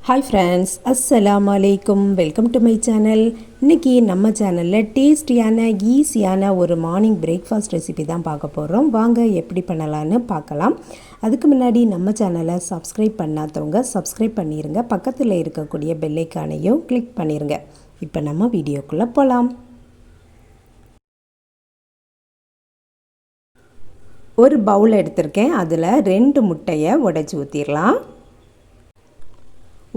Hi friends, அஸ்ஸலாமு அலைக்கும். Welcome to my channel. இன்றைக்கி நம்ம சேனலில் டேஸ்டியான ஈஸியான ஒரு மார்னிங் பிரேக்ஃபாஸ்ட் ரெசிபி தான் பார்க்க போகிறோம். வாங்க எப்படி பண்ணலான்னு பார்க்கலாம். அதுக்கு முன்னாடி நம்ம சேனலை சப்ஸ்கிரைப் பண்ணாதவங்க சப்ஸ்கிரைப் பண்ணிடுங்க. பக்கத்தில் இருக்கக்கூடிய பெல் ஐகானையும் கிளிக் பண்ணிடுங்க. இப்போ நம்ம வீடியோக்குள்ளே போகலாம். ஒரு பவுல் எடுத்திருக்கேன். அதில் 2 முட்டையை உடைச்சி ஊற்றிடலாம்.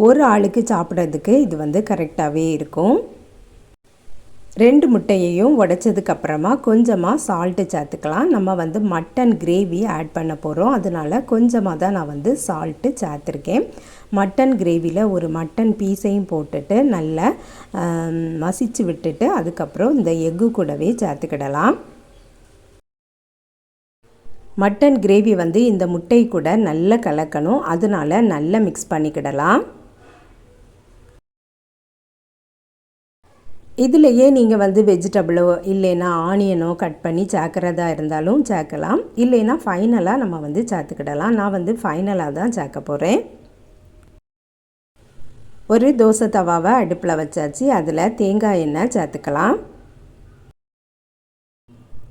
ஒரு ஆளுக்கு சாப்பிட்றதுக்கு இது கரெக்டாகவே இருக்கும். 2 முட்டையையும் உடைச்சதுக்கப்புறமா கொஞ்சமாக சால்ட்டு சேர்த்துக்கலாம். நம்ம மட்டன் கிரேவி ஆட் பண்ண போகிறோம். அதனால் கொஞ்சமாக தான் நான் சால்ட்டு சேர்த்துருக்கேன். மட்டன் கிரேவியில் ஒரு மட்டன் பீஸையும் போட்டுட்டு நல்லா மசிச்சு விட்டுட்டு அதுக்கப்புறம் இந்த எக்கு கூடவே சேர்த்துக்கிடலாம். மட்டன் கிரேவி இந்த முட்டை கூட நல்லா கலக்கணும். அதனால் நல்லா மிக்ஸ் பண்ணிக்கிடலாம். இதிலையே நீங்கள் வெஜிடபிளோ இல்லைன்னா ஆனியனோ கட் பண்ணி சேர்க்குறதா இருந்தாலும் சேர்க்கலாம். இல்லைன்னா ஃபைனலாக நம்ம சேர்த்துக்கிடலாம். நான் ஃபைனலாக தான் சேர்க்க போகிறேன். ஒரு தோசை தவாவை அடுப்பில் வச்சாச்சு. அதில் தேங்காய் எண்ணெய் சேர்த்துக்கலாம்.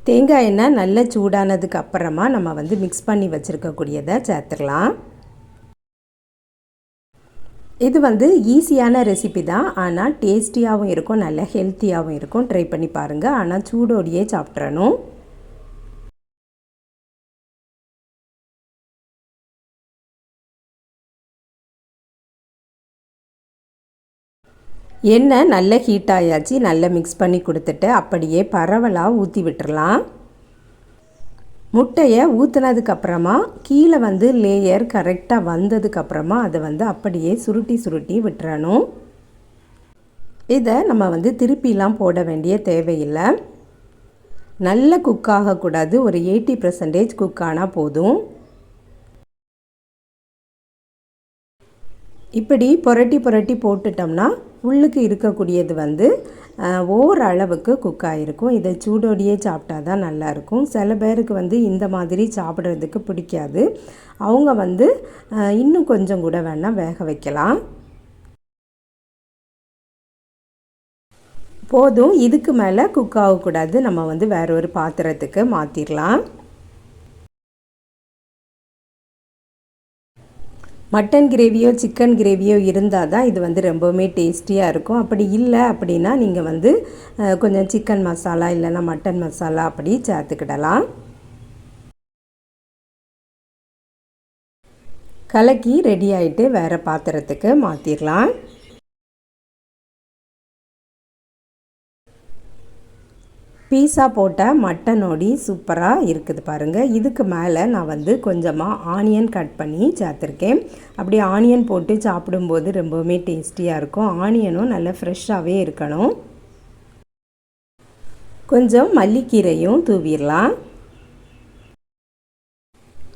தேங்காய் எண்ணெய் நல்லா சூடானதுக்கு அப்புறமா நம்ம மிக்ஸ் பண்ணி வச்சுருக்கக்கூடியதை சேர்த்துக்கலாம். இது ஈஸியான ரெசிபி தான், ஆனால் டேஸ்டியாகவும் இருக்கும், நல்ல ஹெல்த்தியாகவும் இருக்கும். ட்ரை பண்ணி பாருங்கள். ஆனால் சூடோடையே சாப்பிட்றணும். எண்ணெய் நல்ல ஹீட் ஆயாச்சு. நல்லா மிக்ஸ் பண்ணி கொடுத்துட்டு அப்படியே பரவலாக ஊற்றி விட்டுறலாம். முட்டையை ஊற்றுனதுக்கப்புறமா கீழே லேயர் கரெக்டாக வந்ததுக்கப்புறமா அதை அப்படியே சுருட்டி விட்டுறணும். இதை நம்ம திருப்பிலாம் போட வேண்டிய தேவையில்லை. நல்ல குக் ஆகக்கூடாது. ஒரு 80% குக் ஆனால் போதும். இப்படி புரட்டி போட்டுட்டோம்னா உள்ளுக்கு இருக்கக்கூடியது ஓரளவுக்கு குக் ஆகிருக்கும். இதை சூடோடையே சாப்பிட்டா தான் நல்லாயிருக்கும். சில பேருக்கு இந்த மாதிரி சாப்பிட்றதுக்கு பிடிக்காது. அவங்க இன்னும் கொஞ்சம் கூட வேணால் வேக வைக்கலாம். போதும். இதுக்கு மேலே குக் ஆகக்கூடாது. நம்ம வேற ஒரு பாத்திரத்துக்கு மாற்றிடலாம். மட்டன் கிரேவியோ சிக்கன் கிரேவியோ இருந்தால் தான் இது ரொம்பவுமே டேஸ்டியாக இருக்கும். அப்படி இல்லை அப்படின்னா நீங்கள் கொஞ்சம் சிக்கன் மசாலா இல்லைன்னா மட்டன் மசாலா அப்படி சேர்த்துக்கிடலாம். கலக்கி ரெடி ஆகிட்டு வேறு பாத்திரத்துக்கு மாற்றிடலாம். பீஸா போட்ட மட்டனோடி சூப்பராக இருக்குது பாருங்கள். இதுக்கு மேலே நான் கொஞ்சமாக ஆனியன் கட் பண்ணி சேர்த்துருக்கேன். அப்படி ஆனியன் போட்டு சாப்பிடும்போது ரொம்பவுமே டேஸ்டியாக இருக்கும். ஆனியனும் நல்லா ஃப்ரெஷ்ஷாகவே இருக்கணும். கொஞ்சம் மல்லிக்கீரையும் தூவிடலாம்.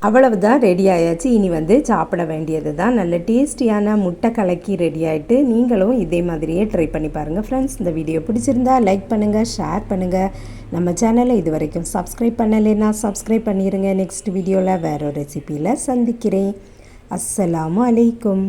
அவ்வளவுதான், ரெடி ஆயாச்சு. இனி சாப்பிட வேண்டியது தான். நல்ல டேஸ்டியான முட்டை கலக்கி ரெடி ஆகிட்டு நீங்களும் இதே மாதிரியே ட்ரை பண்ணி பாருங்கள். ஃப்ரெண்ட்ஸ், இந்த வீடியோ பிடிச்சிருந்தா லைக் பண்ணுங்கள், ஷேர் பண்ணுங்கள். நம்ம சேனலை இது வரைக்கும் சப்ஸ்கிரைப் பண்ணலைன்னா சப்ஸ்கிரைப் பண்ணிடுங்க. நெக்ஸ்ட் வீடியோவில் வேறு ஒரு ரெசிபியில் சந்திக்கிறேன். அஸ்ஸலாமு அலைக்கும்.